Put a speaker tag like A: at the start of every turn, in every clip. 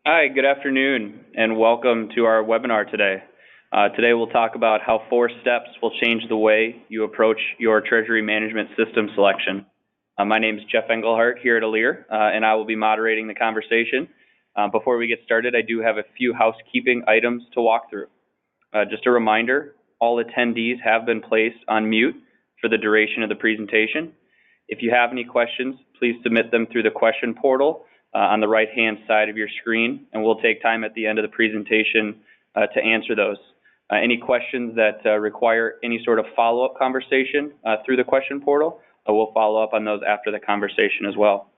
A: Hi, good afternoon, and welcome to our webinar today. Today we'll talk about how 4 steps will change the way you approach your Treasury Management System selection. My name is Jeff Engelhardt here at Elire, and I will be moderating the conversation. Before we get started, I do have a few housekeeping items to walk through. Just a reminder, all attendees have been placed on mute for the duration of the presentation. If you have any questions, please submit them through the question portal on the right-hand side of your screen, and we'll take time at the end of the presentation to answer those. Any questions that require any sort of follow-up conversation through the question portal, we'll follow up on those after the conversation as well.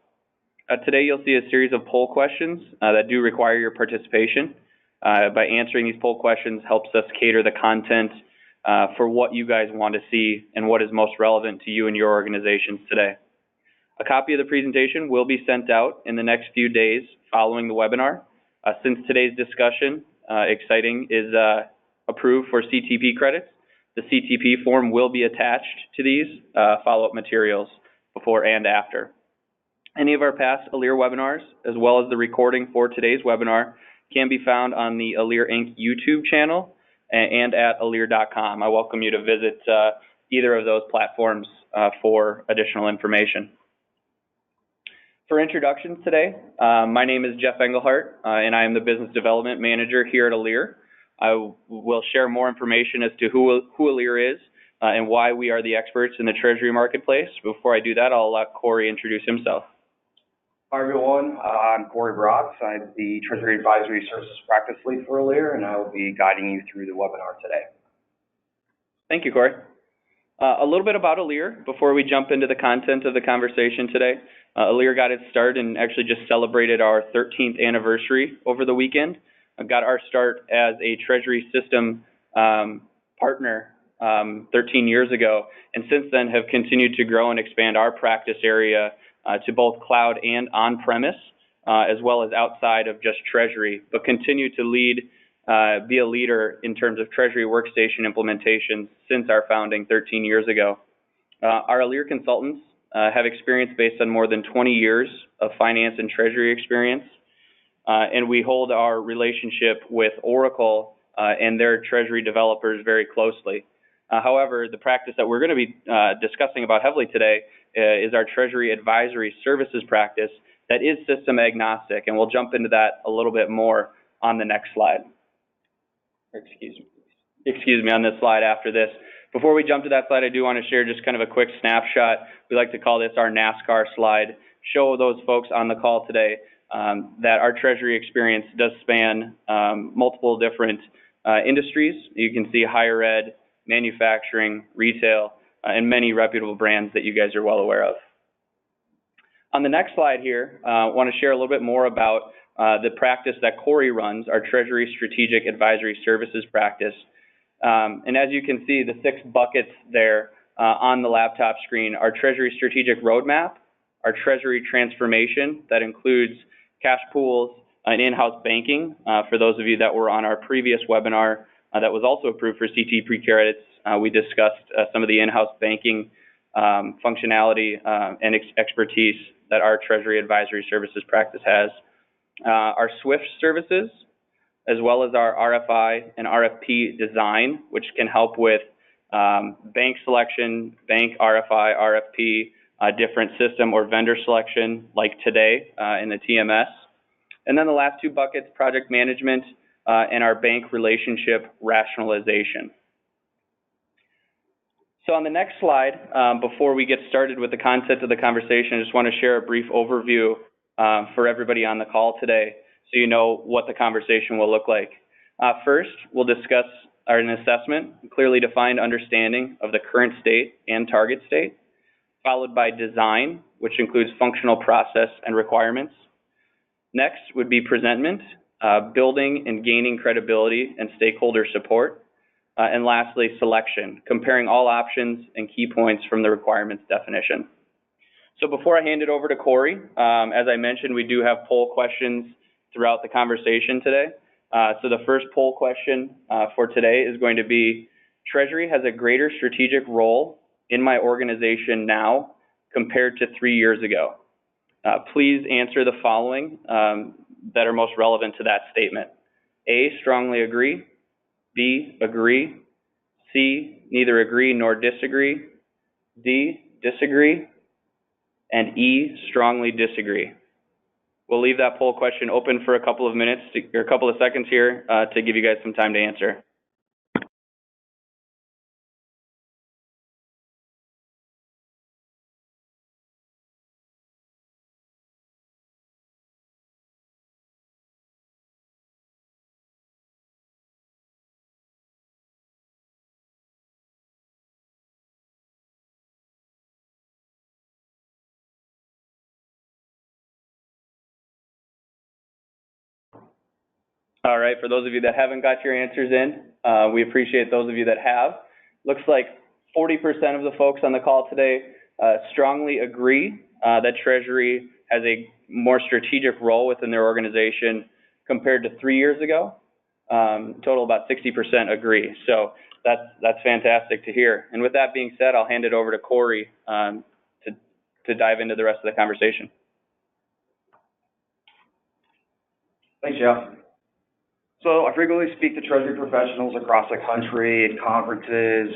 A: Today you'll see a series of poll questions that do require your participation. By answering these poll questions helps us cater the content for what you guys want to see and what is most relevant to you and your organizations today. A copy of the presentation will be sent out in the next few days following the webinar. Since today's discussion, exciting, is approved for CTP credits, the CTP form will be attached to these follow-up materials before and after. Any of our past Elire webinars, as well as the recording for today's webinar, can be found on the Elire Inc. YouTube channel and at elire.com. I welcome you to visit either of those platforms for additional information. For introductions today, my name is Jeff Engelhardt, and I am the Business Development Manager here at Elire. I will share more information as to who Elire is and why we are the experts in the Treasury marketplace. Before I do that, I'll let Cory introduce himself.
B: Hi everyone, I'm Cory Bratts. I'm the Treasury Advisory Services Practice Lead for Elire, and I will be guiding you through the webinar today.
A: Thank you, Cory. A little bit about Elire before we jump into the content of the conversation today. Elire got its start and actually just celebrated our 13th anniversary over the weekend. Got our start as a Treasury System partner 13 years ago, and since then have continued to grow and expand our practice area to both cloud and on-premise, as well as outside of just Treasury, but continue to be a leader in terms of Treasury workstation implementations since our founding 13 years ago. Our Elire consultants have experience based on more than 20 years of finance and Treasury experience, and we hold our relationship with Oracle and their Treasury developers very closely. However, the practice that we're going to be discussing about heavily today is our Treasury Advisory Services practice that is system agnostic, and we'll jump into that a little bit more on the next slide. Excuse me, on this slide after this. Before we jump to that slide, I do want to share just kind of a quick snapshot. We like to call this our NASCAR slide. Show those folks on the call today that our Treasury experience does span multiple different industries. You can see higher ed, manufacturing, retail, and many reputable brands that you guys are well aware of. On the next slide here, I want to share a little bit more about the practice that Cory runs, our Treasury Strategic Advisory Services practice. And as you can see, the 6 buckets there on the laptop screen are Treasury Strategic Roadmap, our Treasury Transformation, that includes cash pools and in-house banking. For those of you that were on our previous webinar that was also approved for CTP credits, we discussed some of the in-house banking functionality and expertise that our Treasury Advisory Services practice has. Our SWIFT services, as well as our RFI and RFP design, which can help with bank selection, bank RFI, RFP, different system or vendor selection like today in the TMS. And then the last 2 buckets, project management and our bank relationship rationalization. So on the next slide, before we get started with the content of the conversation, I just want to share a brief overview for everybody on the call today so you know what the conversation will look like. First, we'll discuss an assessment, clearly defined understanding of the current state and target state, followed by design, which includes functional process and requirements. Next would be presentment, building and gaining credibility and stakeholder support. And lastly, selection, comparing all options and key points from the requirements definition. So before I hand it over to Cory, as I mentioned, we do have poll questions throughout the conversation today. So the first poll question for today is going to be, Treasury has a greater strategic role in my organization now compared to 3 years ago. Please answer the following. that are most relevant to that statement. A, strongly agree. B, agree. C, neither agree nor disagree. D, disagree. And E, strongly disagree. We'll leave that poll question open for a couple of minutes, or a couple of seconds here, to give you guys some time to answer. All right, for those of you that haven't got your answers in, we appreciate those of you that have. Looks like 40% of the folks on the call today strongly agree that Treasury has a more strategic role within their organization compared to 3 years ago. Total about 60% agree. So that's fantastic to hear. And with that being said, I'll hand it over to Cory to dive into the rest of the conversation.
B: Thanks, Jeff. So I frequently speak to Treasury professionals across the country at conferences,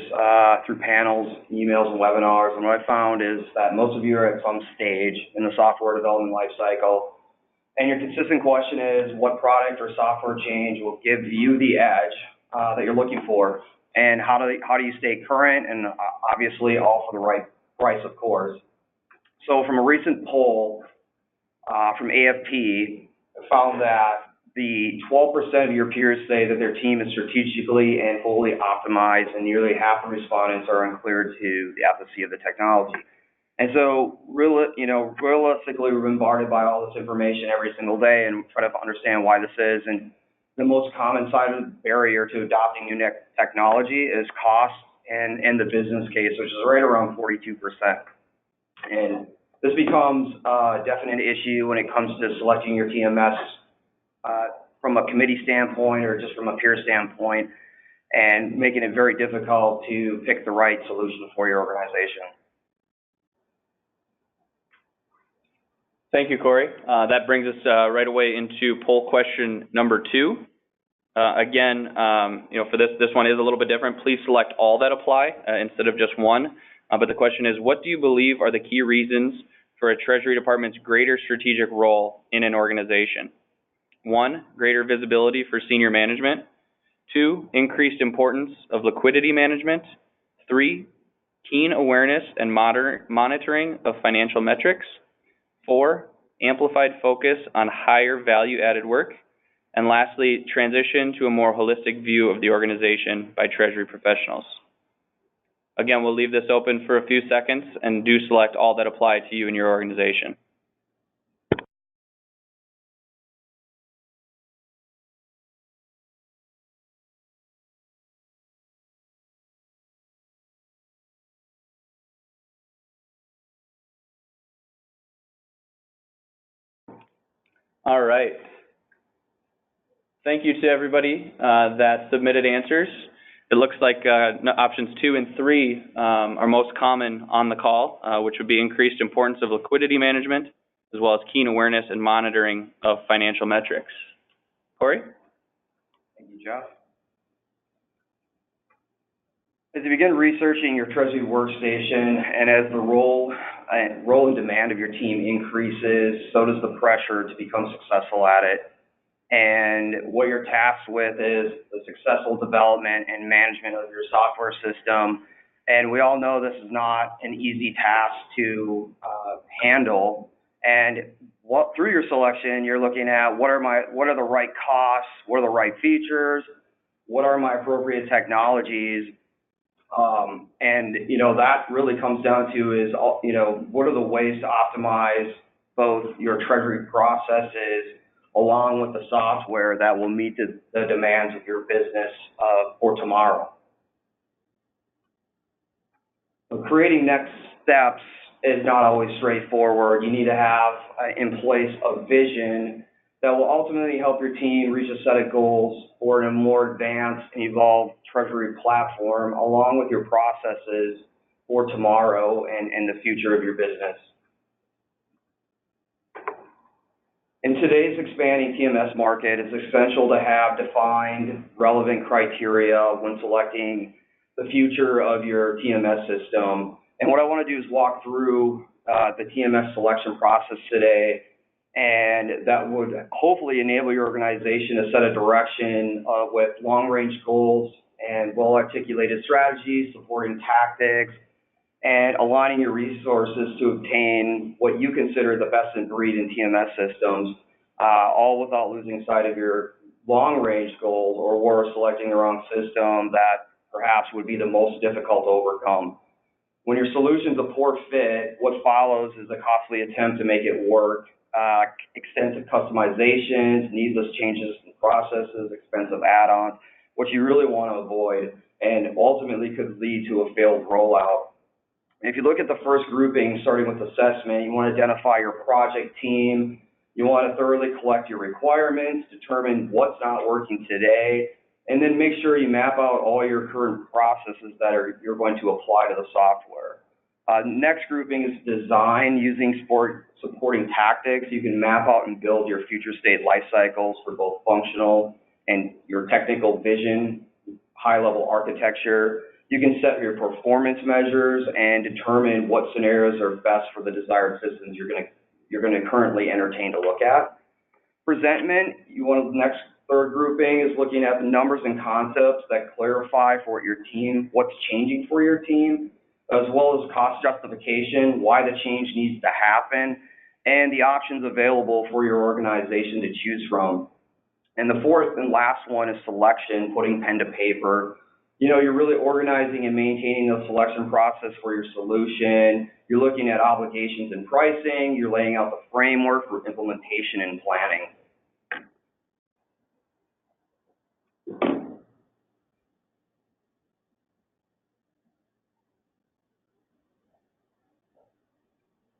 B: through panels, emails, and webinars. And what I found is that most of you are at some stage in the software development lifecycle. And your consistent question is, what product or software change will give you the edge that you're looking for? And how do you stay current? And obviously all for the right price, of course. So from a recent poll from AFP, I found that the 12% of your peers say that their team is strategically and fully optimized, and nearly half of respondents are unclear to the efficacy of the technology. And so, realistically, we're bombarded by all this information every single day, and we try to understand why this is. And the most common cited barrier to adopting new technology is cost and the business case, which is right around 42%. And this becomes a definite issue when it comes to selecting your TMS from a committee standpoint or just from a peer standpoint, and making it very difficult to pick the right solution for your organization.
A: Thank you, Cory. That brings us right away into poll question number 2. Again, for this one is a little bit different. Please select all that apply instead of just one. But the question is, what do you believe are the key reasons for a Treasury Department's greater strategic role in an organization? 1, greater visibility for senior management. 2, increased importance of liquidity management. 3, keen awareness and monitoring of financial metrics. 4, amplified focus on higher value-added work. And lastly, transition to a more holistic view of the organization by Treasury professionals. Again, we'll leave this open for a few seconds, and do select all that apply to you and your organization. All right. Thank you to everybody that submitted answers. It looks like options 2 and 3 are most common on the call, which would be increased importance of liquidity management, as well as keen awareness and monitoring of financial metrics. Cory?
B: Thank you, Jeff. As you begin researching your Treasury workstation, and as the role and demand of your team increases, so does the pressure to become successful at it. And what you're tasked with is the successful development and management of your software system. And we all know this is not an easy task to handle. And through your selection, you're looking at what are the right costs, what are the right features, what are my appropriate technologies. That really comes down to is, what are the ways to optimize both your Treasury processes along with the software that will meet the demands of your business for tomorrow. So creating next steps is not always straightforward. You need to have in place a vision that will ultimately help your team reach a set of goals for a more advanced and evolved Treasury platform, along with your processes for tomorrow and the future of your business. In today's expanding TMS market, it's essential to have defined, relevant criteria when selecting the future of your TMS system. And what I want to do is walk through the TMS selection process today, and that would hopefully enable your organization to set a direction with long-range goals and well-articulated strategies, supporting tactics, and aligning your resources to obtain what you consider the best in breed in TMS systems, all without losing sight of your long-range goals, or worse, selecting the wrong system that perhaps would be the most difficult to overcome. When your solution's a poor fit, what follows is a costly attempt to make it work, extensive customizations, needless changes in processes, expensive add-ons, which you really want to avoid, and ultimately could lead to a failed rollout. If you look at the first grouping, starting with assessment, you want to identify your project team. You want to thoroughly collect your requirements, determine what's not working today, and then make sure you map out all your current processes that you're going to apply to the software. Next grouping is design, using supporting tactics. You can map out and build your future state life cycles for both functional and your technical vision, high-level architecture. You can set your performance measures and determine what scenarios are best for the desired systems you're going to currently entertain to look at. Presentment, next third grouping is looking at the numbers and concepts that clarify for your team what's changing for your team, as well as cost justification, why the change needs to happen, and the options available for your organization to choose from. And the fourth and last one is selection, putting pen to paper. You're really organizing and maintaining the selection process for your solution. You're looking at obligations and pricing. You're laying out the framework for implementation and planning.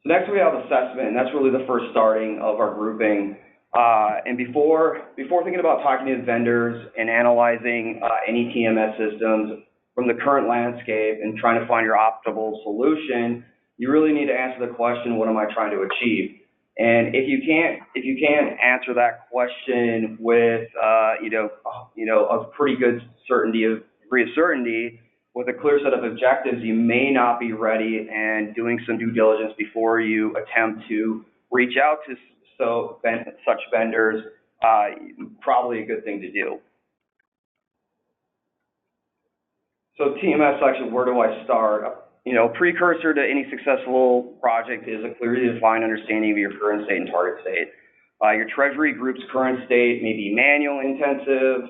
B: So next we have assessment, and that's really the first starting of our grouping. And before thinking about talking to vendors and analyzing any TMS systems from the current landscape and trying to find your optimal solution, you really need to answer the question, what am I trying to achieve? And if you can't answer that question with a pretty good degree of certainty, with a clear set of objectives, you may not be ready and doing some due diligence before you attempt to reach out to such vendors, probably a good thing to do. So TMS selection, where do I start? Precursor to any successful project is a clearly defined understanding of your current state and target state. Your Treasury group's current state may be manual intensive,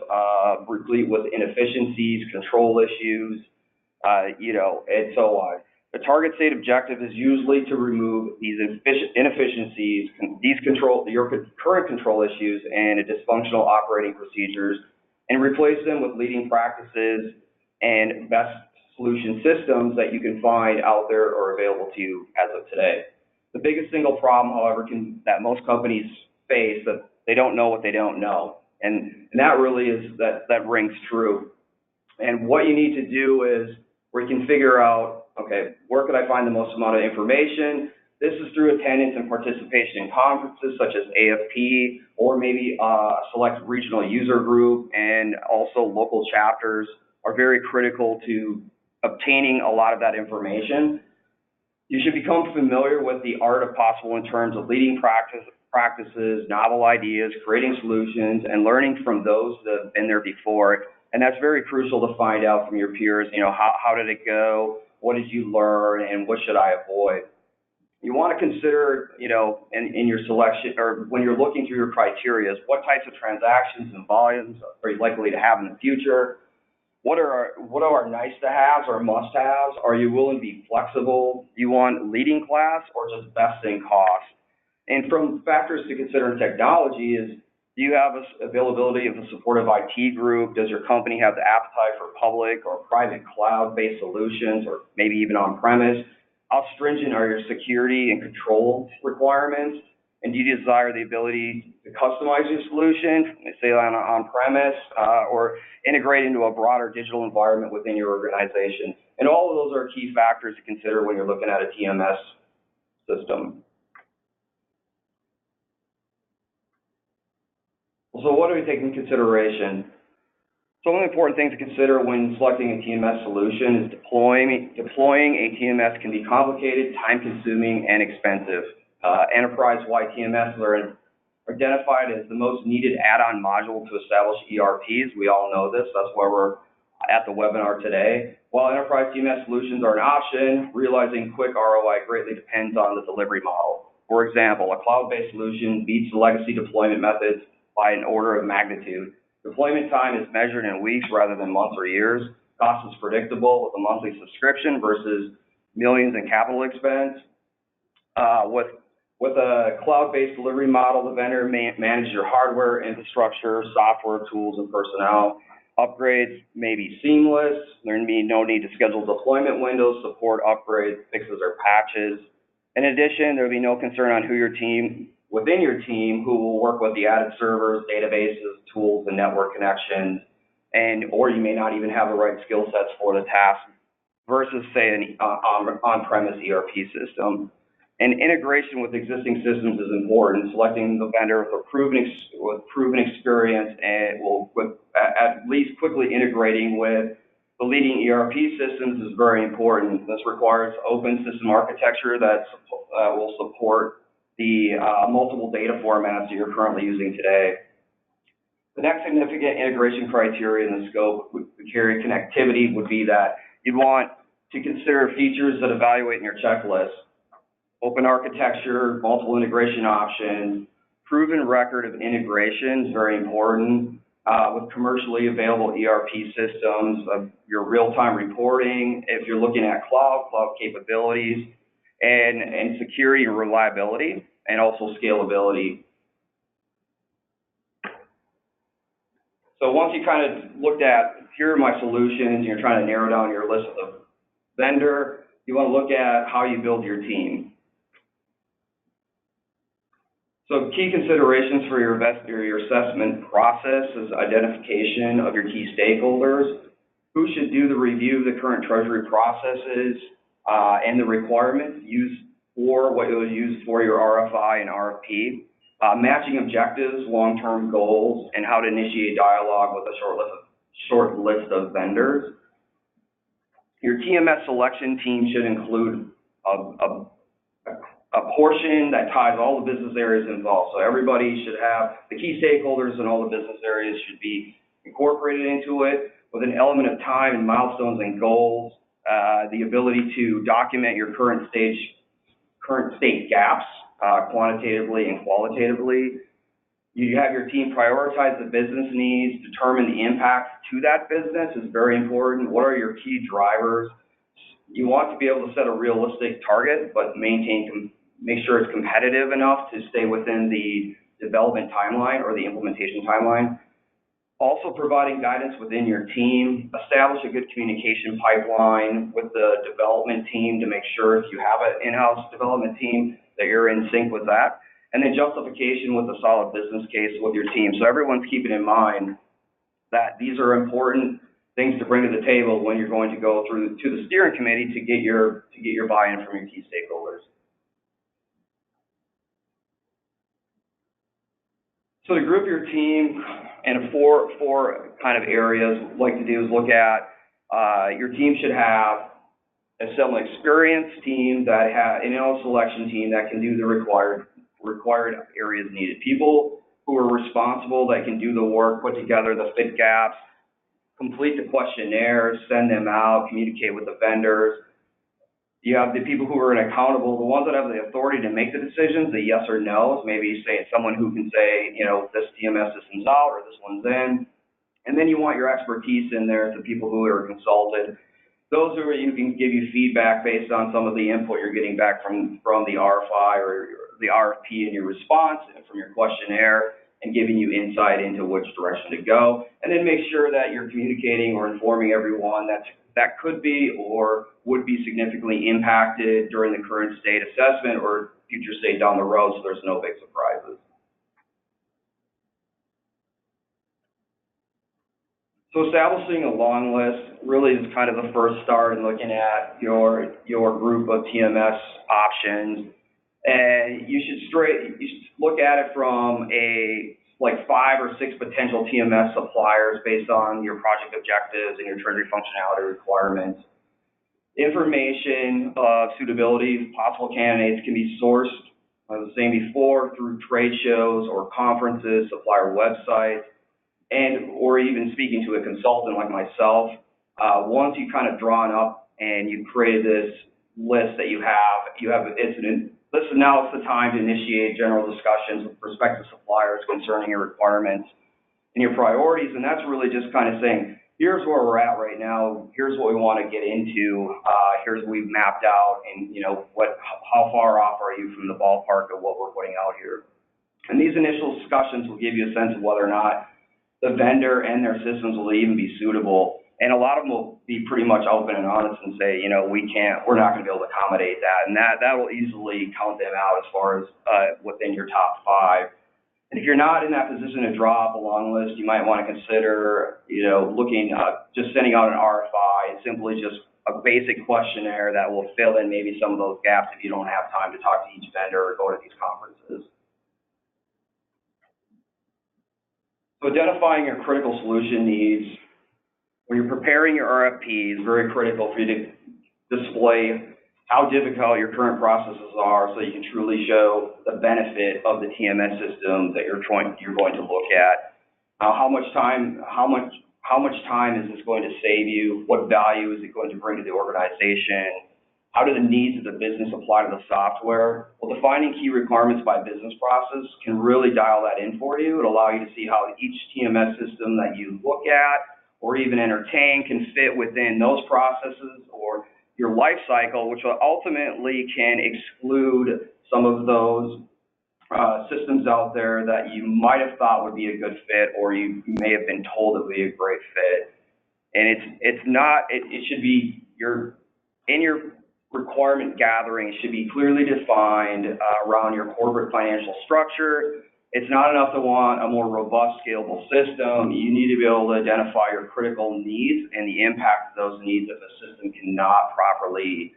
B: replete with inefficiencies, control issues, and so on. The target state objective is usually to remove these inefficiencies, your current control issues, and dysfunctional operating procedures, and replace them with leading practices and best solution systems that you can find out there or available to you as of today. The biggest single problem, however, that most companies face, that they don't know what they don't know, and that really is that rings true. And what you need to do is where you can figure out, okay, where could I find the most amount of information? This is through attendance and participation in conferences such as AFP, or maybe a select regional user group, and also local chapters are very critical to obtaining a lot of that information. You should become familiar with the art of possible in terms of leading practices, novel ideas, creating solutions, and learning from those that have been there before. And that's very crucial to find out from your peers, how did it go? What did you learn? And what should I avoid? You want to consider, in your selection, or when you're looking through your criteria, what types of transactions and volumes are you likely to have in the future? What are our nice to haves or must haves? Are you willing to be flexible? Do you want leading class or just best in cost? And from factors to consider in technology is, do you have availability of a supportive IT group? Does your company have the appetite for public or private cloud-based solutions, or maybe even on-premise? How stringent are your security and control requirements? And do you desire the ability to customize your solution, say on-premise, or integrate into a broader digital environment within your organization? And all of those are key factors to consider when you're looking at a TMS system. So what do we take into consideration? Some of the important things to consider when selecting a TMS solution is deploying a TMS can be complicated, time-consuming, and expensive. Enterprise-wide TMS are identified as the most needed add-on module to establish ERPs. We all know this. That's why we're at the webinar today. While enterprise TMS solutions are an option, realizing quick ROI greatly depends on the delivery model. For example, a cloud-based solution beats the legacy deployment methods by an order of magnitude. Deployment time is measured in weeks rather than months or years. Cost is predictable with a monthly subscription versus millions in capital expense. With a cloud-based delivery model, the vendor manages your hardware, infrastructure, software, tools, and personnel. Upgrades may be seamless. There may be no need to schedule deployment windows, support upgrades, fixes, or patches. In addition, there will be no concern on within your team who will work with the added servers, databases, tools, and network connections, or you may not even have the right skill sets for the task versus, say, an on-premise ERP system. And integration with existing systems is important. Selecting the vendor with proven experience and at least quickly integrating with the leading ERP systems is very important. This requires open system architecture that will support the multiple data formats that you're currently using today. The next significant integration criteria in the scope would carry connectivity would be that you'd want to consider features that evaluate in your checklist. Open architecture, multiple integration options, proven record of integration is very important. With commercially available ERP systems, your real-time reporting, if you're looking at cloud capabilities, and security and reliability, and also scalability. So once you kind of looked at, here are my solutions, and you're trying to narrow down your list of vendor, you want to look at how you build your team. So key considerations for your assessment process is identification of your key stakeholders, who should do the review of the current Treasury processes and the requirements used for what you'll use for your RFI and RFP, matching objectives, long-term goals, and how to initiate dialogue with a short list of vendors. Your TMS selection team should include a portion that ties all the business areas involved. So everybody should have, the key stakeholders in all the business areas should be incorporated into it with an element of time and milestones and goals, the ability to document your current state gaps quantitatively and qualitatively. You have your team prioritize the business needs, determine the impact to that business is very important. What are your key drivers? You want to be able to set a realistic target, but make sure it's competitive enough to stay within the development timeline or the implementation timeline. Also providing guidance within your team, establish a good communication pipeline with the development team to make sure if you have an in-house development team that you're in sync with that. And then justification with a solid business case with your team. So everyone's keeping in mind that these are important things to bring to the table when you're going to go through to the steering committee to get your buy-in from your key stakeholders. So to group your team in four kind of areas, what I'd like to do is look at your team should have some experienced team that have an in-house selection team that can do the required areas needed. People who are responsible, that can do the work, put together the fit gaps, complete the questionnaires, send them out, communicate with the vendors. You have the people who are accountable, the ones that have the authority to make the decisions, the yes or no's, maybe say someone who can say, you know, this TMS system's out or this one's in. And then you want your expertise in there, the people who are consulted. Those who can give you feedback based on some of the input you're getting back from the RFI or the RFP in your response and from your questionnaire, and giving you insight into which direction to go. And then make sure that you're communicating or informing everyone that could be or would be significantly impacted during the current state assessment or future state down the road, so there's no big surprises. So establishing a long list really is kind of the first start in looking at your group of TMS options. And you should look at it from a like 5 or 6 potential TMS suppliers based on your project objectives and your Treasury functionality requirements. Information of suitability, possible candidates can be sourced, as I was saying before, through trade shows or conferences, supplier websites, and or even speaking to a consultant like myself. Once you've kind of drawn up and you've created this list that you have now it's the time to initiate general discussions with prospective suppliers concerning your requirements and your priorities, and that's really just kind of saying, here's where we're at right now, here's what we want to get into, here's what we've mapped out, and how far off are you from the ballpark of what we're putting out here. And these initial discussions will give you a sense of whether or not the vendor and their systems will even be suitable. And a lot of them will be pretty much open and honest and say, we're not going to be able to accommodate that. And that will easily count them out as far as within your top 5. And if you're not in that position to draw up a long list, you might want to consider, looking, just sending out an RFI, simply just a basic questionnaire that will fill in maybe some of those gaps if you don't have time to talk to each vendor or go to these conferences. So identifying your critical solution needs. When you're preparing your RFP, it's very critical for you to display how difficult your current processes are so you can truly show the benefit of the TMS system that you're going to look at. How much time is this going to save you? What value is it going to bring to the organization? How do the needs of the business apply to the software? Well, defining key requirements by business process can really dial that in for you. It'll allow you to see how each TMS system that you look at or even entertain can fit within those processes or your life cycle, which ultimately can exclude some of those systems out there that you might have thought would be a good fit, or you may have been told it would be a great fit. And it's not, it should be in your requirement gathering, it should be clearly defined around your corporate financial structure. It's not enough to want a more robust, scalable system. You need to be able to identify your critical needs and the impact of those needs if a system cannot properly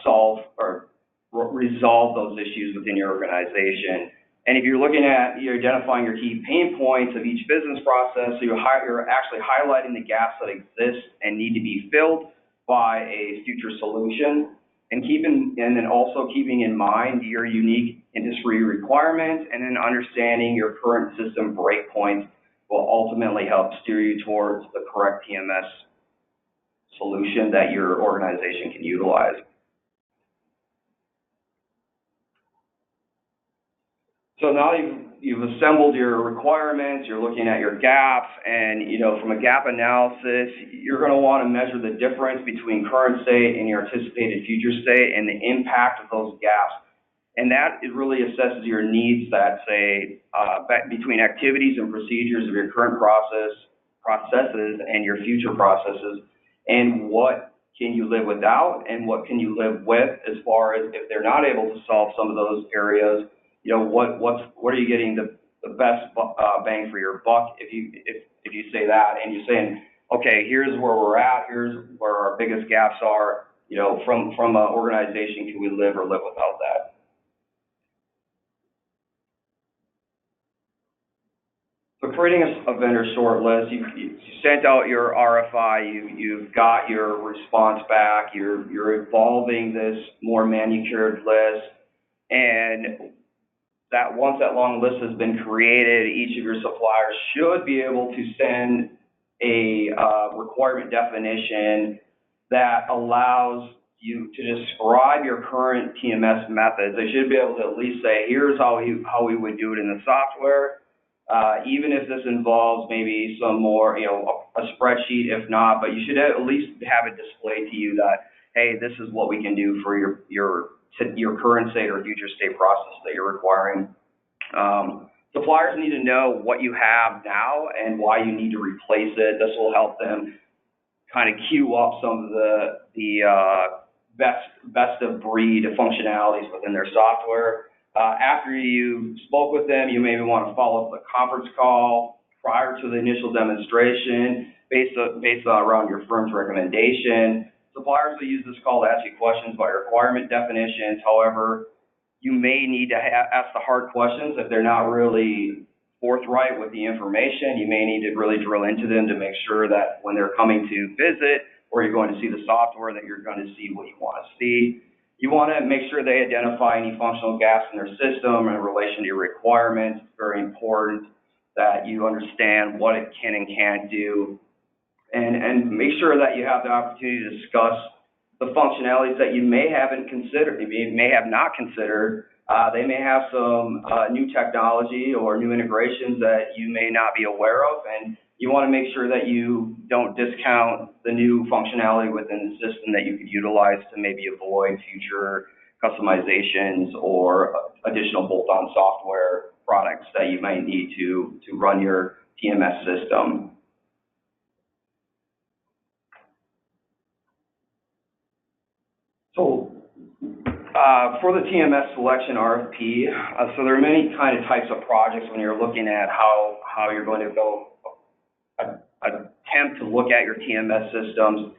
B: solve or resolve those issues within your organization. And if you're identifying your key pain points of each business process, so you're actually highlighting the gaps that exist and need to be filled by a future solution. And then also keeping in mind your unique industry requirements, and then understanding your current system breakpoints will ultimately help steer you towards the correct TMS solution that your organization can utilize. So now you've assembled your requirements, you're looking at your gaps, and from a gap analysis, you're going to want to measure the difference between current state and your anticipated future state and the impact of those gaps. And that really assesses your needs that say between activities and procedures of your current processes and your future processes, and what can you live without and what can you live with, as far as if they're not able to solve some of those areas, what are you getting the best bang for your buck if you say that, and you're saying, okay, here's where we're at, here's where our biggest gaps are, from an organization, can we live or live without that? So creating a vendor short list, you sent out your RFI, you've got your response back, you're evolving this more manicured list, and that once that long list has been created, each of your suppliers should be able to send a requirement definition that allows you to describe your current TMS methods. They should be able to at least say, here's how we would do it in the software. Even if this involves maybe some more, a spreadsheet, if not, but you should at least have it displayed to you that, hey, this is what we can do for your current state or future state process that you're requiring. Suppliers need to know what you have now and why you need to replace it. This will help them kind of queue up some of the best of breed functionalities within their software. After you spoke with them, you maybe want to follow up with a conference call prior to the initial demonstration based around your firm's recommendation. Suppliers will use this call to ask you questions about your requirement definitions. However, you may need to ask the hard questions if they're not really forthright with the information. You may need to really drill into them to make sure that when they're coming to visit or you're going to see the software, that you're going to see what you want to see. You want to make sure they identify any functional gaps in their system in relation to your requirements. It's very important that you understand what it can and can't do, and make sure that you have the opportunity to discuss the functionalities that you may haven't considered, you may have not considered. They may have some new technology or new integrations that you may not be aware of, and you want to make sure that you don't discount the new functionality within the system that you could utilize to maybe avoid future customizations or additional bolt-on software products that you might need to run your TMS system. So for the TMS Selection RFP, so there are many kind of types of projects when you're looking at how you're going to go attempt to look at your TMS systems.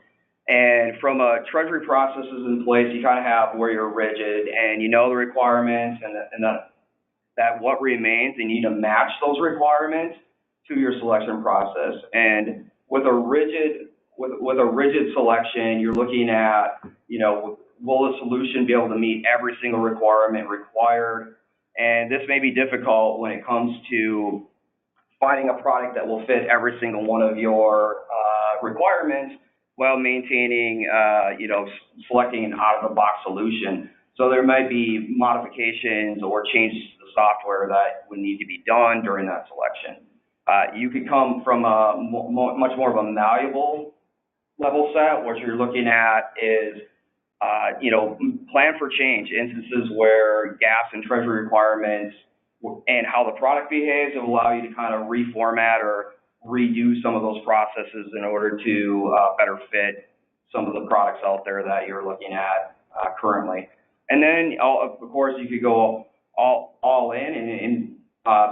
B: And from a Treasury processes in place, you kind of have where you're rigid and you know the requirements and that what remains, and you need to match those requirements to your selection process. And with a rigid selection, you're looking at, you know, will the solution be able to meet every single requirement required? And this may be difficult when it comes to finding a product that will fit every single one of your requirements while maintaining, you know, selecting an out-of-the-box solution. So there might be modifications or changes to the software that would need to be done during that selection. You could come from a much more of a malleable level set. What you're looking at is, you know, plan for change, instances where gaps in Treasury requirements and how the product behaves will allow you to kind of reformat or redo some of those processes in order to better fit some of the products out there that you're looking at currently. And then, of course, you could go all in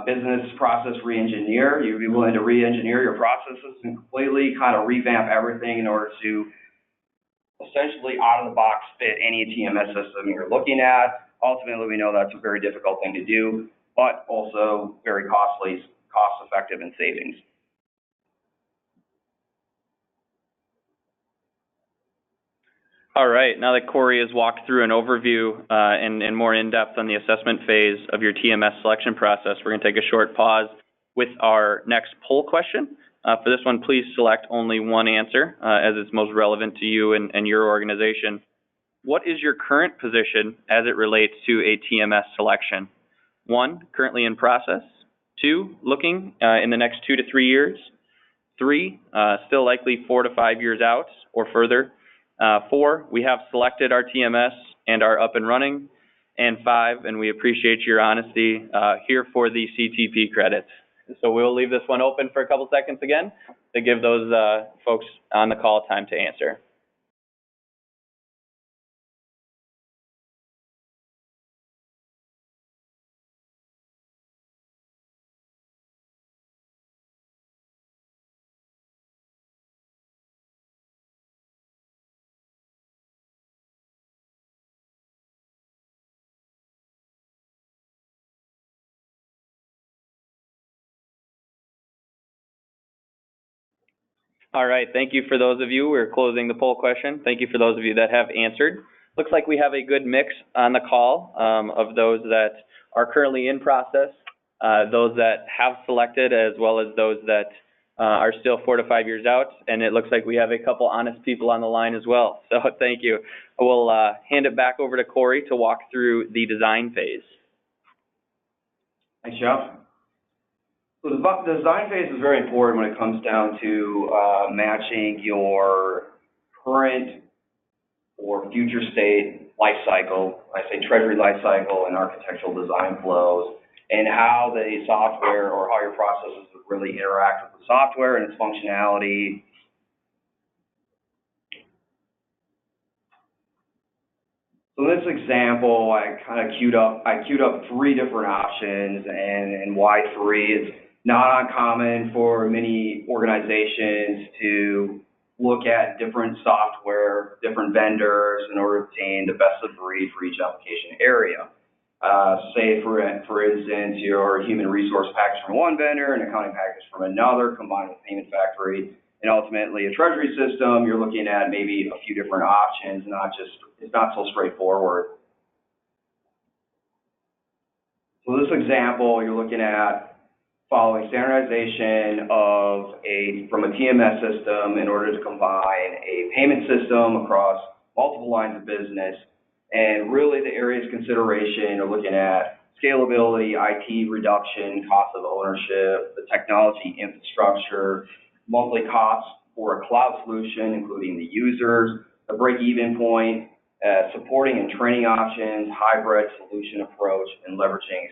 B: business process re-engineer. You'd be willing to re-engineer your processes and completely kind of revamp everything in order to essentially out-of-the-box fit any TMS system you're looking at. Ultimately, we know that's a very difficult thing to do, but also very costly, cost-effective in savings.
A: All right, now that Cory has walked through an overview and more in-depth on the assessment phase of your TMS selection process, we're going to take a short pause with our next poll question. For this one, please select only one answer as it's most relevant to you and your organization. What is your current position as it relates to a TMS selection? 1, currently in process. 2, looking in the next 2 to 3 years. 3, still likely 4 to 5 years out or further. 4, we have selected our TMS and are up and running. And 5, and we appreciate your honesty, here for the CTP credits. So we'll leave this one open for a couple seconds again to give those folks on the call time to answer. All right, thank you for those of you. We're closing the poll question. Thank you for those of you that have answered. Looks like we have a good mix on the call of those that are currently in process, those that have selected, as well as those that are still 4 to 5 years out. And it looks like we have a couple honest people on the line as well. So thank you. We'll hand it back over to Cory to walk through the design phase.
B: Thanks, Jeff. So the design phase is very important when it comes down to matching your current or future state life cycle, I say Treasury life cycle and architectural design flows, and how the software or how your processes would really interact with the software and its functionality. So in this example, I kind of queued up 3 different options, and why 3 is not uncommon for many organizations to look at different software, different vendors in order to obtain the best of breed for each application area. Say, for instance, your human resource package from one vendor and accounting package from another, combined with payment factory, and ultimately a treasury system, you're looking at maybe a few different options, it's not so straightforward. So this example, you're looking at following standardization from a TMS system in order to combine a payment system across multiple lines of business. And really the areas of consideration are looking at scalability, IT reduction, cost of ownership, the technology infrastructure, monthly costs for a cloud solution, including the users, the break-even point, supporting and training options, hybrid solution approach, and leveraging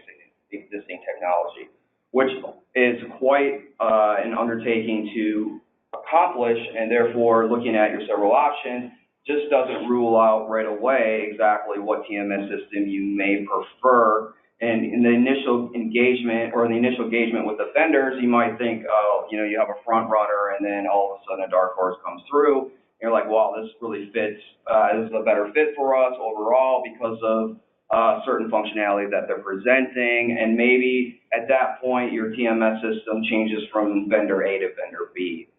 B: existing technology, which is quite an undertaking to accomplish, and therefore looking at your several options just doesn't rule out right away exactly what TMS system you may prefer. And in the initial engagement with the vendors, you might think, oh, you have a front runner, and then all of a sudden a dark horse comes through. And you're like, wow, this really fits. This is a better fit for us overall because of certain functionality that they're presenting. And maybe at that point, your TMS system changes from vendor A to vendor B.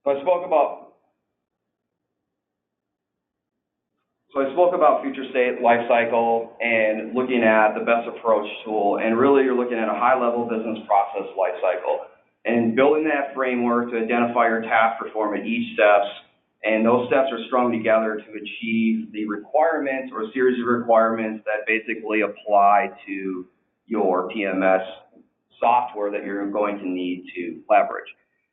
B: So I spoke about future state lifecycle and looking at the best approach tool, and really you're looking at a high-level business process lifecycle and building that framework to identify your task perform at each steps, and those steps are strung together to achieve the requirements or a series of requirements that basically apply to your TMS software that you're going to need to leverage.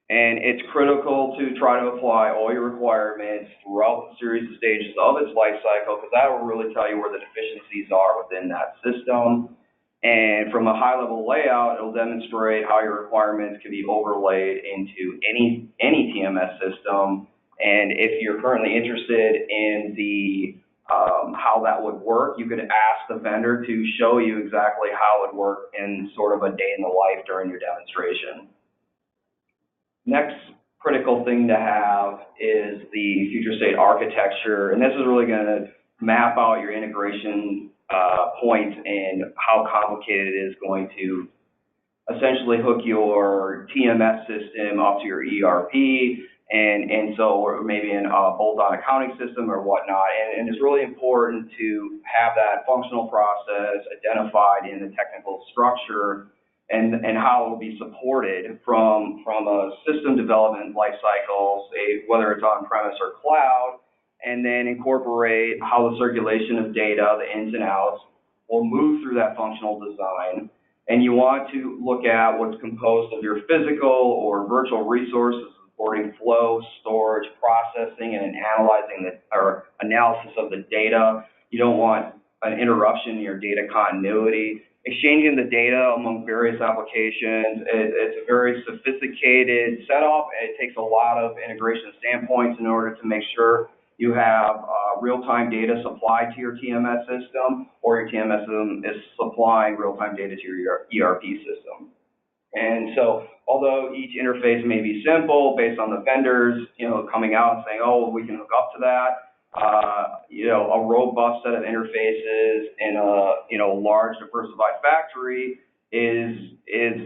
B: And it's critical to try to apply all your requirements throughout the series of stages of its life cycle, because that will really tell you where the deficiencies are within that system. And from a high-level layout, it'll demonstrate how your requirements can be overlaid into any TMS system. And if you're currently interested in the how that would work, you could ask the vendor to show you exactly how it would work in sort of a day in the life during your demonstration. Next critical thing to have is the future state architecture, and this is really going to map out your integration points and how complicated it is going to essentially hook your TMS system up to your ERP, and so or maybe in a bolt-on accounting system or whatnot. And it's really important to have that functional process identified in the technical structure and how it will be supported from a system development life cycle, say whether it's on-premise or cloud, and then incorporate how the circulation of data, the ins and outs, will move through that functional design. And you want to look at what's composed of your physical or virtual resources, supporting flow, storage, processing, and analyzing or analysis of the data. You don't want an interruption in your data continuity. Exchanging the data among various applications, it's a very sophisticated setup. It takes a lot of integration standpoints in order to make sure you have real-time data supplied to your TMS system, or your TMS system is supplying real-time data to your ERP system. And so, although each interface may be simple based on the vendors, coming out and saying, oh, we can hook up to that, a robust set of interfaces in a large diversified factory is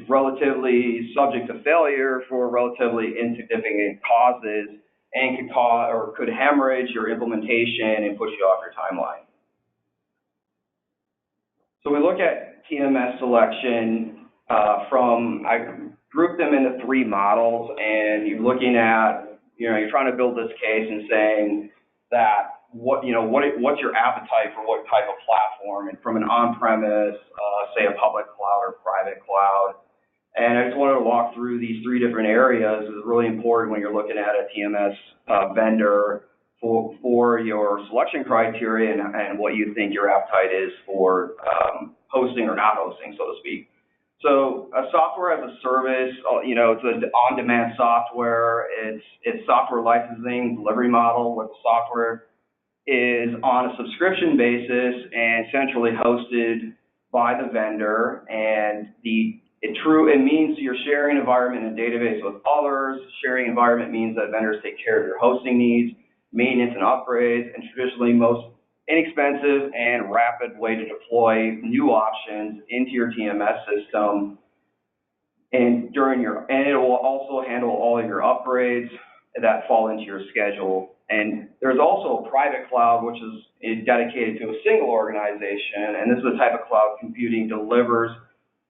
B: relatively subject to failure for relatively insignificant causes, and could hemorrhage your implementation and push you off your timeline. So we look at TMS selection I grouped them into three models, and you're looking at, you're trying to build this case and saying that what's your appetite for what type of platform, and from an on-premise, say a public cloud or private cloud. And I just wanted to walk through these three different areas. It's really important when you're looking at a TMS vendor for your selection criteria and what you think your appetite is for hosting or not hosting, so to speak. So a software as a service, it's an on-demand software. It's software licensing delivery model where the software is on a subscription basis and centrally hosted by the vendor. And it means you're sharing an environment and database with others. Sharing environment means that vendors take care of your hosting needs, maintenance and upgrades, and traditionally most inexpensive and rapid way to deploy new options into your TMS system. And it will also handle all of your upgrades that fall into your schedule. And there's also a private cloud, which is dedicated to a single organization. And this is the type of cloud computing delivers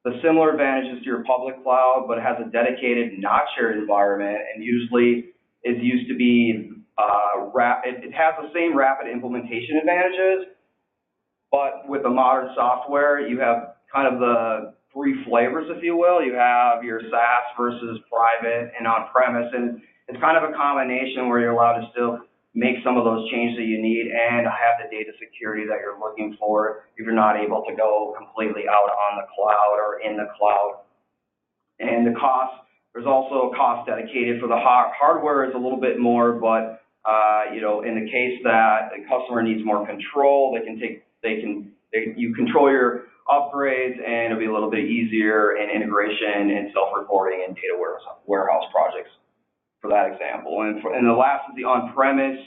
B: the similar advantages to your public cloud, but it has a dedicated, not shared environment, and usually is used to be, it has the same rapid implementation advantages, but with the modern software, you have kind of the three flavors, if you will. You have your SaaS versus private and on-premise, and it's kind of a combination where you're allowed to still make some of those changes that you need and have the data security that you're looking for if you're not able to go completely out on the cloud or in the cloud. And the cost, there's also a cost dedicated for the hardware is a little bit more, but you know, in the case that the customer needs more control, you control your upgrades, and it'll be a little bit easier in integration and self-reporting and data warehouse projects, for that example. And the last is the on-premise,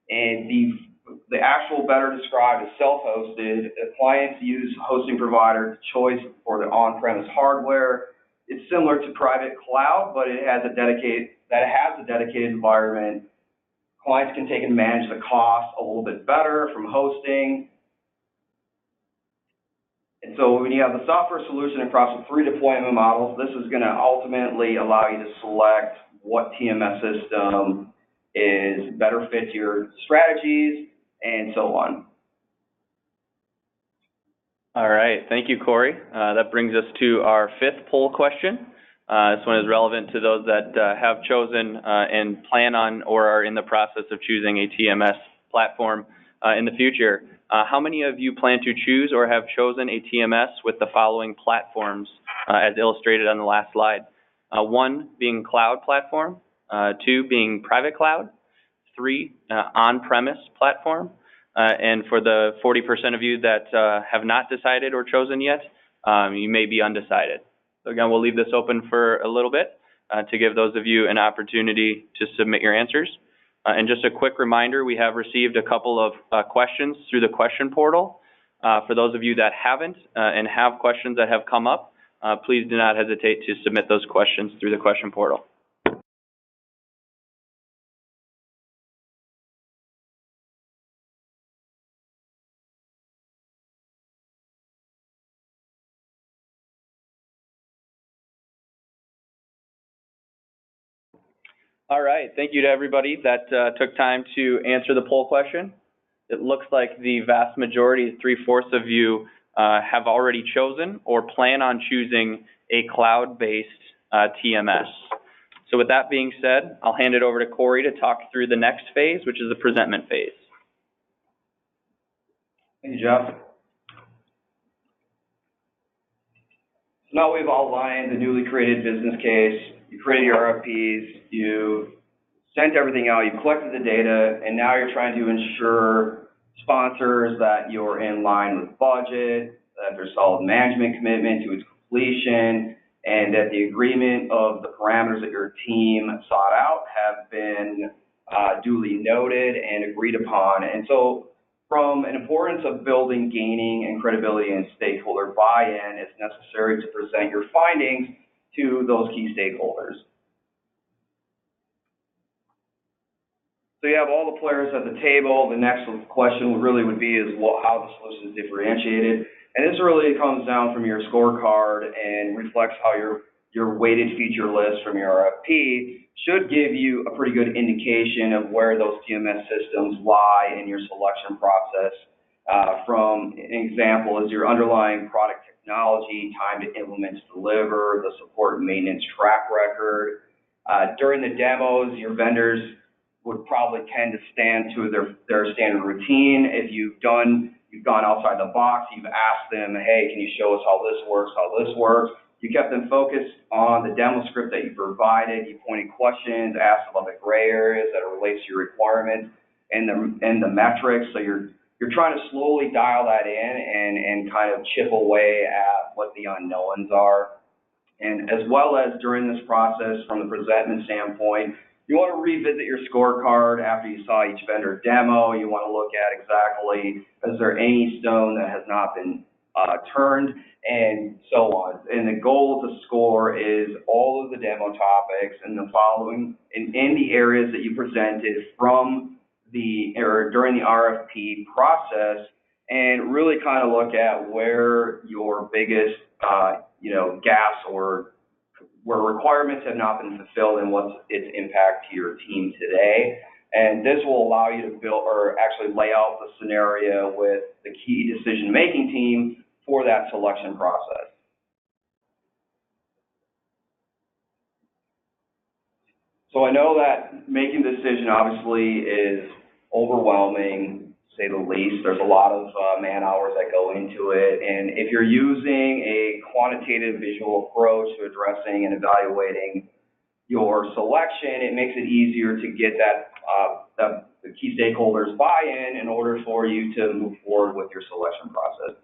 B: and the actual better described as self-hosted. Clients use hosting provider choice for the on-premise hardware. It's similar to private cloud, but it has a dedicated environment. Clients can take and manage the cost a little bit better from hosting. And so when you have the software solution across the 3 deployment models, this is going to ultimately allow you to select what TMS system is better fit to your strategies and so on.
A: All right, thank you, Cory. That brings us to our 5th poll question. This one is relevant to those that have chosen and plan on or are in the process of choosing a TMS platform in the future. How many of you plan to choose or have chosen a TMS with the following platforms as illustrated on the last slide? 1 being cloud platform, 2 being private cloud, 3 on-premise platform, and for the 40% of you that have not decided or chosen yet, you may be undecided. So again, we'll leave this open for a little bit to give those of you an opportunity to submit your answers. And just a quick reminder, we have received a couple of questions through the question portal. For those of you that haven't and have questions that have come up, please do not hesitate to submit those questions through the question portal. All right, thank you to everybody that took time to answer the poll question. It looks like the vast majority, 3/4 of you, have already chosen or plan on choosing a cloud-based TMS. So with that being said, I'll hand it over to Cory to talk through the next phase, which is the presentment phase.
B: Thank you, Jeff. So now we've outlined the newly created business case. You created your RFPs, you sent everything out, you collected the data, and now you're trying to ensure sponsors that you're in line with budget, that there's solid management commitment to its completion, and that the agreement of the parameters that your team sought out have been duly noted and agreed upon. And so from an importance of building, gaining, and credibility and stakeholder buy-in, it's necessary to present your findings to those key stakeholders. So you have all the players at the table. The next question would be is how the solution is differentiated. And this really comes down from your scorecard and reflects how your weighted feature list from your RFP should give you a pretty good indication of where those TMS systems lie in your selection process. From an example is your underlying product technology, time to implement to deliver, the support and maintenance track record. During the demos, your vendors would probably tend to stand to their standard routine. If you've gone outside the box, you've asked them, hey, can you show us how this works, You kept them focused on the demo script that you provided. You pointed questions, asked about the gray areas that relates to your requirements and the metrics. So you're trying to slowly dial that in and kind of chip away at what the unknowns are. And as well as during this process, from the presentment standpoint, You want to revisit your scorecard after you saw each vendor demo. You want to look at exactly, is there any stone that has not been turned, and so on. And the goal of the score is all of the demo topics and the following in the areas that you presented from during the RFP process, and really kind of look at where your biggest gaps or where requirements have not been fulfilled and what's its impact to your team today. And this will allow you to build or actually lay out the scenario with the key decision-making team for that selection process. So I know that making the decision obviously is overwhelming, to say the least. There's a lot of man hours that go into it. And if you're using a quantitative visual approach to addressing and evaluating your selection, it makes it easier to get the key stakeholders buy-in in order for you to move forward with your selection process.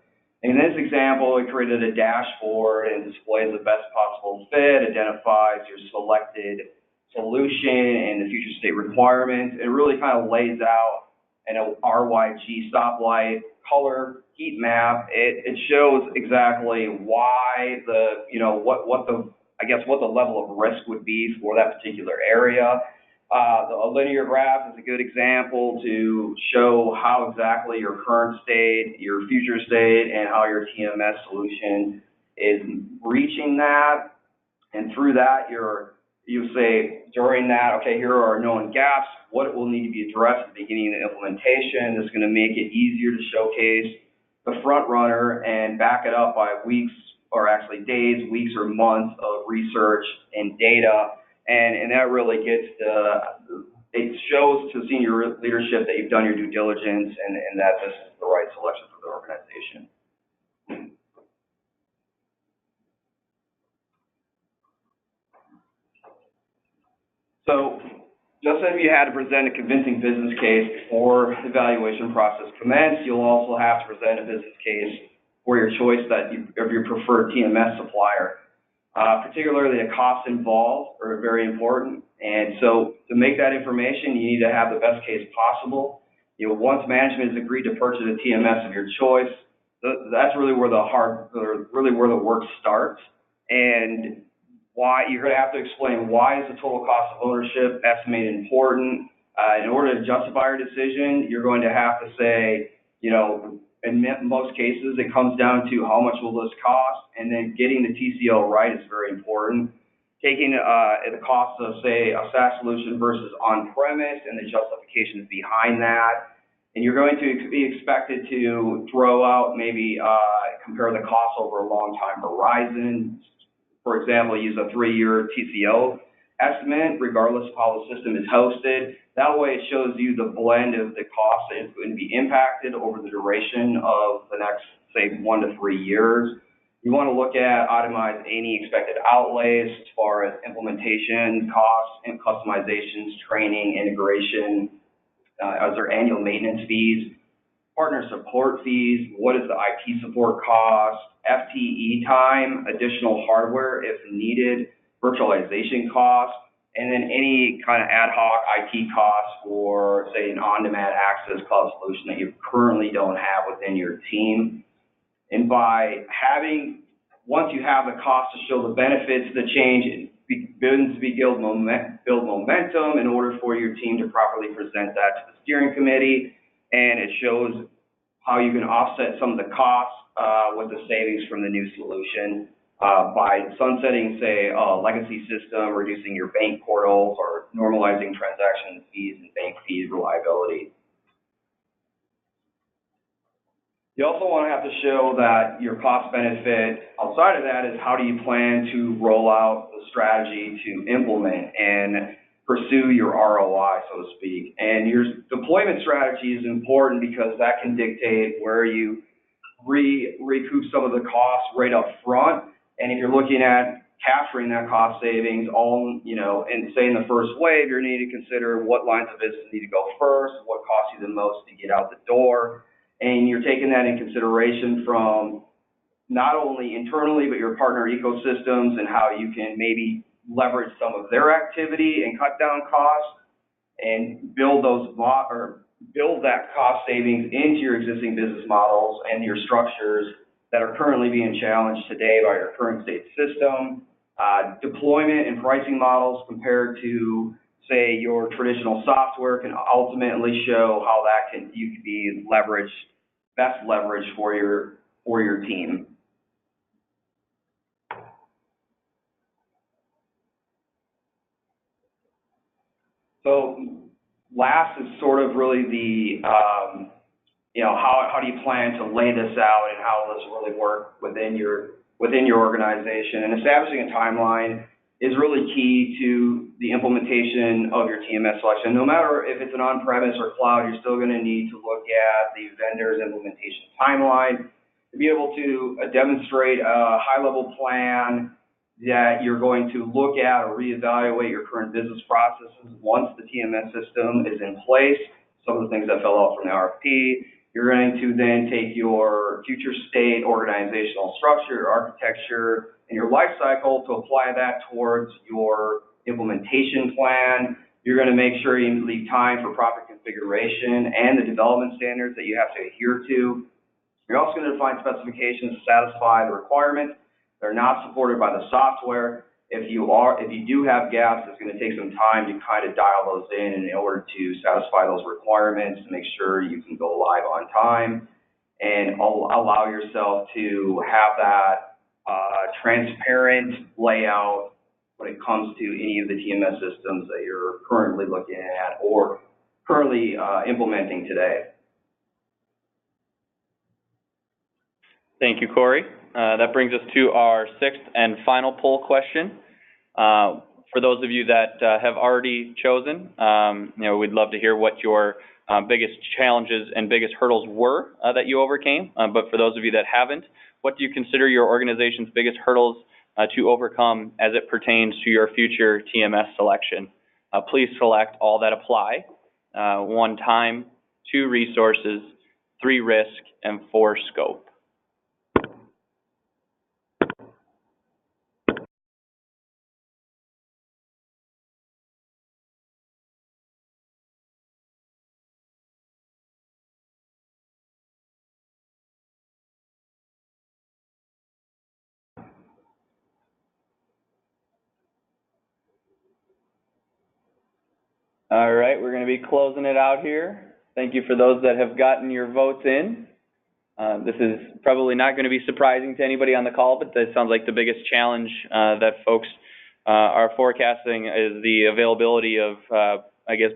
B: In this example, we created a dashboard and displays the best possible fit, identifies your selected solution and the future state requirements. It really kind of lays out an RYG stoplight color heat map. It shows exactly why what the level of risk would be for that particular area. A linear graph is a good example to show how exactly your current state, your future state, and how your TMS solution is reaching that. And through that, you say during that, okay, here are our known gaps, what will need to be addressed at the beginning of the implementation. This is going to make it easier to showcase the front runner and back it up by weeks, or actually days, weeks, or months of research and data. And that really it shows to senior leadership that you've done your due diligence and that this is the right selection for the organization. So just as you had to present a convincing business case before the evaluation process commenced, you'll also have to present a business case for your choice of your preferred TMS supplier. Particularly the costs involved are very important. And so to make that information, you need to have the best case possible. Once management has agreed to purchase a TMS of your choice, that's really where the work starts. And why you're going to have to explain why is the total cost of ownership estimated important. In order to justify your decision, you're going to have to say, in most cases, it comes down to how much will this cost, and then getting the TCO right is very important. Taking the cost of, say, a SaaS solution versus on-premise and the justifications behind that. And you're going to be expected to throw out maybe compare the costs over a long time horizon. For example, use a 3-year TCO estimate, regardless of how the system is hosted. That way it shows you the blend of the cost that is going to be impacted over the duration of the next, say, 1 to 3 years. You want to look at itemize any expected outlays as far as implementation costs and customizations, training, integration. Are there annual maintenance fees? Partner support fees, what is the IT support cost, FTE time, additional hardware if needed, virtualization costs, and then any kind of ad hoc IT costs for, say, an on-demand access cloud solution that you currently don't have within your team. And once you have the cost to show the benefits, the change, it begins to build momentum in order for your team to properly present that to the steering committee. And it shows how you can offset some of the costs with the savings from the new solution by sunsetting, say, a legacy system, reducing your bank portals, or normalizing transaction fees and bank fees reliability. You also want to have to show that your cost benefit outside of that is how do you plan to roll out the strategy to implement and pursue your ROI, so to speak. And your deployment strategy is important because that can dictate where you recoup some of the costs right up front. And if you're looking at capturing that cost savings and say in the first wave, you're going to need to consider what lines of business need to go first, what costs you the most to get out the door. And you're taking that in consideration from not only internally, but your partner ecosystems and how you can maybe leverage some of their activity and cut down costs and build that cost savings into your existing business models and your structures that are currently being challenged today by your current state system. Deployment and pricing models compared to, say, your traditional software can ultimately show how you can be leveraged, best leverage for your team. So last is sort of really the, how do you plan to lay this out and how will this really work within your organization? And establishing a timeline is really key to the implementation of your TMS selection. No matter if it's an on-premise or cloud, you're still going to need to look at the vendor's implementation timeline to be able to demonstrate a high-level plan that you're going to look at or reevaluate your current business processes once the TMS system is in place. Some of the things that fell out from the RFP. You're going to then take your future state organizational structure, your architecture, and your life cycle to apply that towards your implementation plan. You're going to make sure you leave time for proper configuration and the development standards that you have to adhere to. You're also going to define specifications to satisfy the requirements. They're not supported by the software. If you do have gaps, it's going to take some time to kind of dial those in order to satisfy those requirements to make sure you can go live on time and allow yourself to have that transparent layout when it comes to any of the TMS systems that you're currently looking at or currently implementing today.
A: Thank you, Cory. That brings us to our sixth and final poll question. For those of you that have already chosen, we'd love to hear what your biggest challenges and biggest hurdles were that you overcame. But for those of you that haven't, what do you consider your organization's biggest hurdles to overcome as it pertains to your future TMS selection? Please select all that apply. 1, time, 2, resources, 3, risk, and 4, scope. All right, we're going to be closing it out here. Thank you for those that have gotten your votes in. This is probably not going to be surprising to anybody on the call, but that sounds like the biggest challenge that folks are forecasting is the availability of,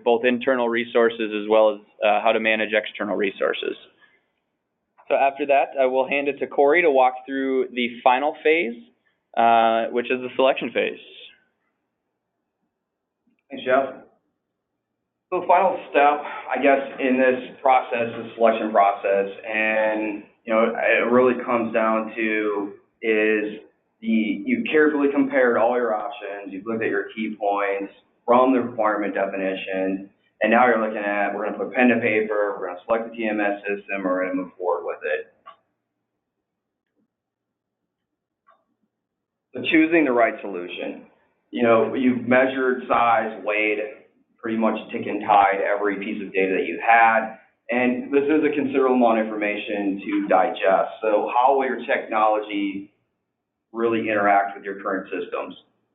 A: both internal resources as well as how to manage external resources. So after that, I will hand it to Cory to walk through the final phase, which is the selection phase.
B: Thanks, Jeff. So the final step, in this process, the selection process, and it really comes down to is you carefully compared all your options, you've looked at your key points from the requirement definition, and now you're looking at, we're going to put pen to paper, we're going to select the TMS system, we're going to move forward with it. So choosing the right solution. You've measured size, weight, pretty much tick and tied every piece of data that you had. And this is a considerable amount of information to digest. So how will your technology really interact with your current systems?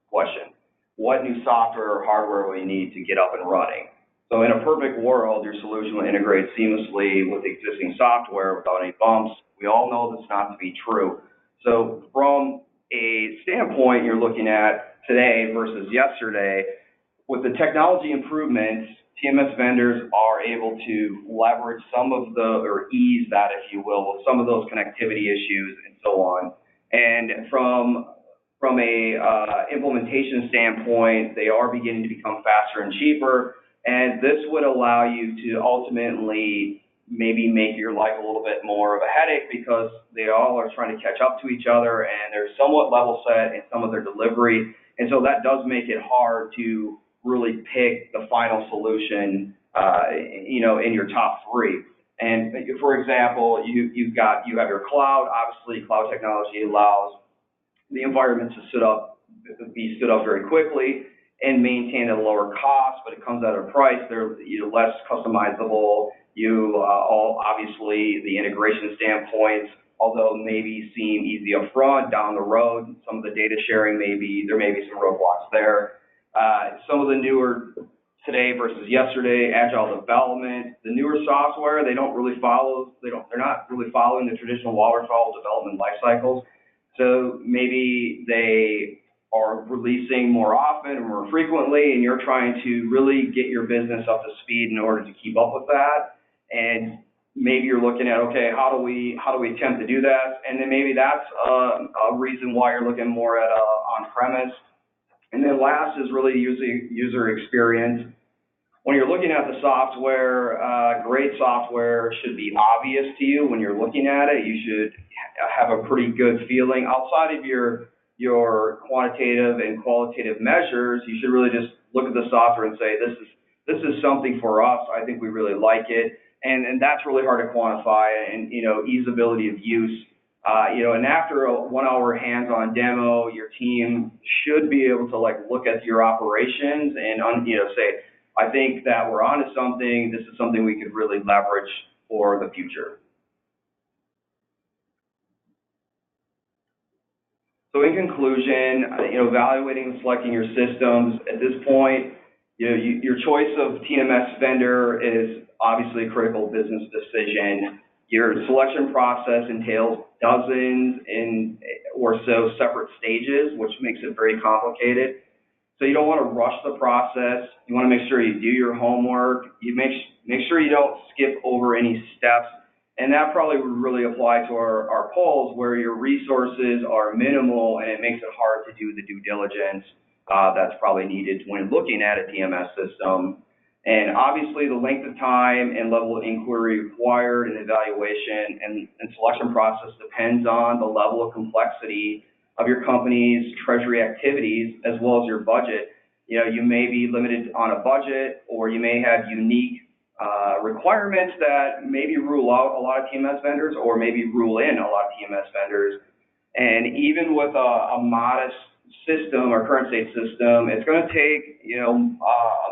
B: Question. What new software or hardware will you need to get up and running? So in a perfect world, your solution will integrate seamlessly with existing software without any bumps. We all know this not to be true. So from a standpoint you're looking at today versus yesterday, with the technology improvements, TMS vendors are able to leverage some of or ease that, if you will, with some of those connectivity issues and so on. And from a implementation standpoint, they are beginning to become faster and cheaper. And this would allow you to ultimately maybe make your life a little bit more of a headache because they all are trying to catch up to each other and they're somewhat level set in some of their delivery. And so that does make it hard to really pick the final solution, in your top 3. And for example, you have your cloud. Obviously, cloud technology allows the environment to sit up be stood up very quickly and maintained at a lower cost, but it comes at a price. They're less customizable. All obviously the integration standpoints, although maybe seem easy up front, down the road, some of the data sharing there may be some roadblocks there. Some of the newer today versus yesterday, agile development, the newer software, they're not really following the traditional waterfall development life cycles. So maybe they are releasing more often or more frequently, and you're trying to really get your business up to speed in order to keep up with that. And maybe you're looking at, okay, how do we attempt to do that? And then maybe that's a reason why you're looking more at on-premise. And then last is really user experience. When you're looking at the software, great software should be obvious to you when you're looking at it. You should have a pretty good feeling. Outside of your quantitative and qualitative measures, you should really just look at the software and say, this is something for us. I think we really like it. And that's really hard to quantify, and easeability of use. And after a 1 hour hands-on demo, your team should be able to look at your operations and say, I think that we're onto something. This is something we could really leverage for the future. So in conclusion, evaluating and selecting your systems at this point, your choice of TMS vendor is obviously a critical business decision. Your selection process entails dozens or so separate stages, which makes it very complicated. So you don't want to rush the process. You want to make sure you do your homework. You make sure you don't skip over any steps. And that probably would really apply to our polls where your resources are minimal and it makes it hard to do the due diligence that's probably needed when looking at a TMS system. And obviously the length of time and level of inquiry required and evaluation and selection process depends on the level of complexity of your company's treasury activities as well as your budget. You may be limited on a budget, or you may have unique requirements that maybe rule out a lot of TMS vendors or maybe rule in a lot of TMS vendors. And even with a modest system or current state system, it's going to take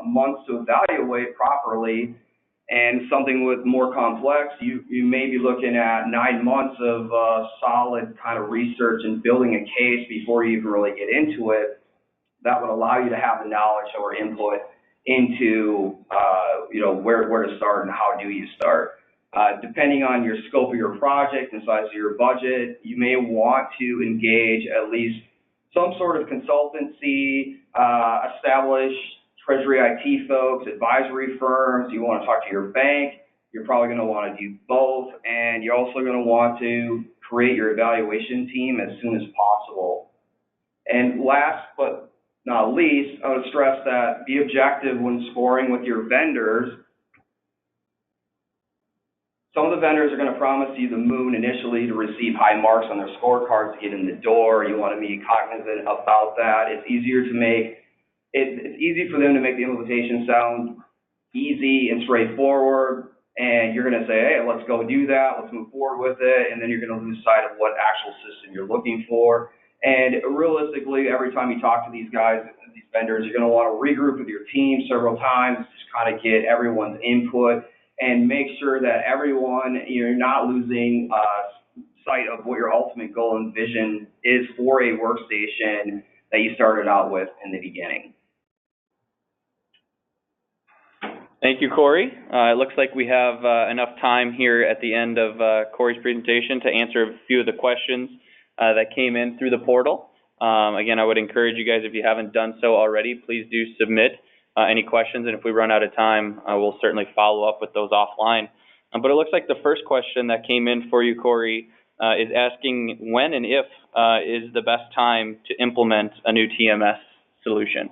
B: months to evaluate properly. And something with more complex, you may be looking at 9 months of solid kind of research and building a case before you even really get into it. That would allow you to have the knowledge or input into where to start and how do you start. Depending on your scope of your project and size of your budget, you may want to engage at least some sort of consultancy, establish Treasury IT folks, advisory firms. You want to talk to your bank. You're probably going to want to do both, and you're also going to want to create your evaluation team as soon as possible. And last but not least, I would stress that be objective when scoring with your vendors. Some of the vendors are going to promise you the moon initially to receive high marks on their scorecards to get in the door. You want to be cognizant about that. It's easy for them to make the implementation sound easy and straightforward, and you're going to say, hey, let's go do that, let's move forward with it, and then you're going to lose sight of what actual system you're looking for. And realistically, every time you talk to these guys, these vendors, you're going to want to regroup with your team several times, just kind of get everyone's input and make sure that you're not losing sight of what your ultimate goal and vision is for a workstation that you started out with in the beginning.
A: Thank you, Cory. It looks like we have enough time here at the end of Cory's presentation to answer a few of the questions that came in through the portal. Again, I would encourage you guys, if you haven't done so already, please do submit any questions, and if we run out of time, we'll certainly follow up with those offline. But it looks like the first question that came in for you, Cory, is asking when and if is the best time to implement a new TMS solution.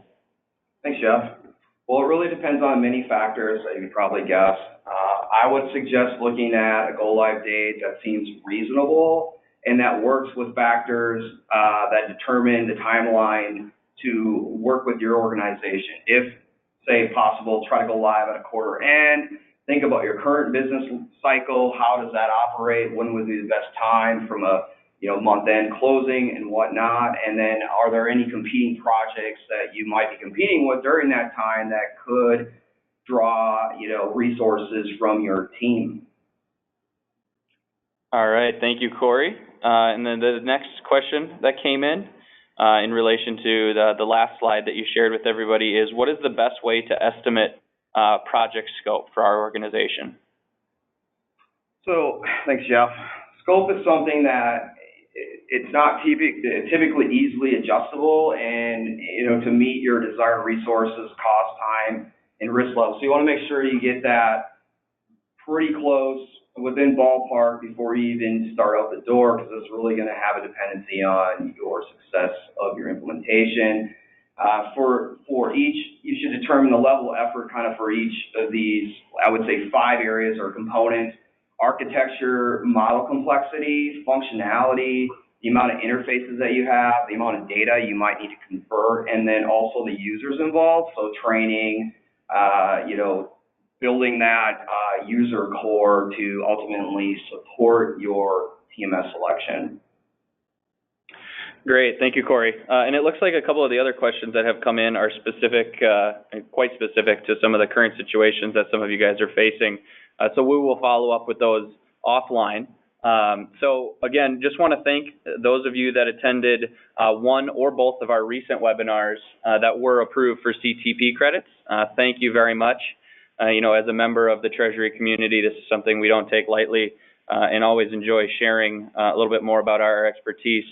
B: Thanks, Jeff. Well, it really depends on many factors, as you can probably guess. I would suggest looking at a go-live date that seems reasonable and that works with factors that determine the timeline to work with your organization. If, say, possible, try to go live at a quarter end. Think about your current business cycle. How does that operate? When would be the best time from a month-end closing and whatnot? And then are there any competing projects that you might be competing with during that time that could draw, resources from your team?
A: All right, thank you, Cory. And then the next question that came in relation to the last slide that you shared with everybody is, what is the best way to estimate project scope for our organization?
B: So, thanks, Jeff. Scope is something that it's not typically easily adjustable, and to meet your desired resources, cost, time, and risk level. So you want to make sure you get that pretty close, within ballpark, before you even start out the door, because it's really going to have a dependency on your success of your implementation. For each, you should determine the level of effort kind of for each of these, I would say, 5 areas or components: architecture, model complexity, functionality, the amount of interfaces that you have, the amount of data you might need to convert, and then also the users involved, so training, building that user core to ultimately support your TMS selection.
A: Great, thank you, Cory. And it looks like a couple of the other questions that have come in are specific, quite specific to some of the current situations that some of you guys are facing. So we will follow up with those offline. So again, just want to thank those of you that attended one or both of our recent webinars that were approved for CTP credits. Thank you very much. As a member of the Treasury community, this is something we don't take lightly, and always enjoy sharing a little bit more about our expertise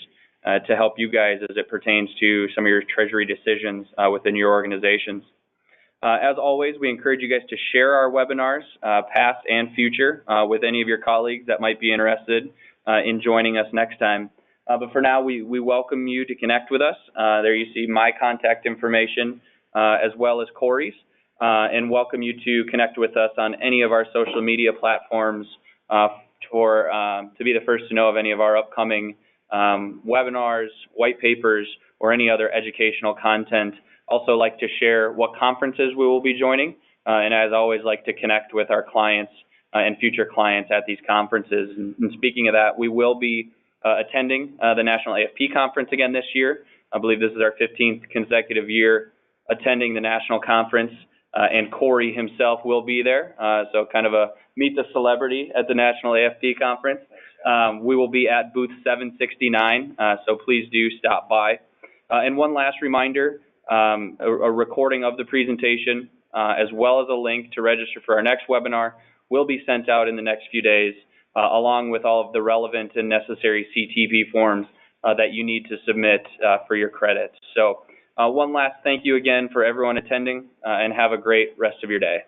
A: to help you guys as it pertains to some of your Treasury decisions within your organizations. As always, we encourage you guys to share our webinars, past and future, with any of your colleagues that might be interested in joining us next time. But for now, we welcome you to connect with us. There you see my contact information as well as Cory's, and welcome you to connect with us on any of our social media platforms to be the first to know of any of our upcoming webinars, white papers, or any other educational content. Also like to share what conferences we will be joining, and as always, like to connect with our clients and future clients at these conferences. And speaking of that, we will be attending the National AFP Conference again this year. I believe this is our 15th consecutive year attending the national conference, and Cory himself will be there. So kind of a meet the celebrity at the National AFP Conference. We will be at booth 769, so please do stop by. And one last reminder, a recording of the presentation, as well as a link to register for our next webinar, will be sent out in the next few days, along with all of the relevant and necessary CTP forms that you need to submit for your credits. So one last thank you again for everyone attending, and have a great rest of your day.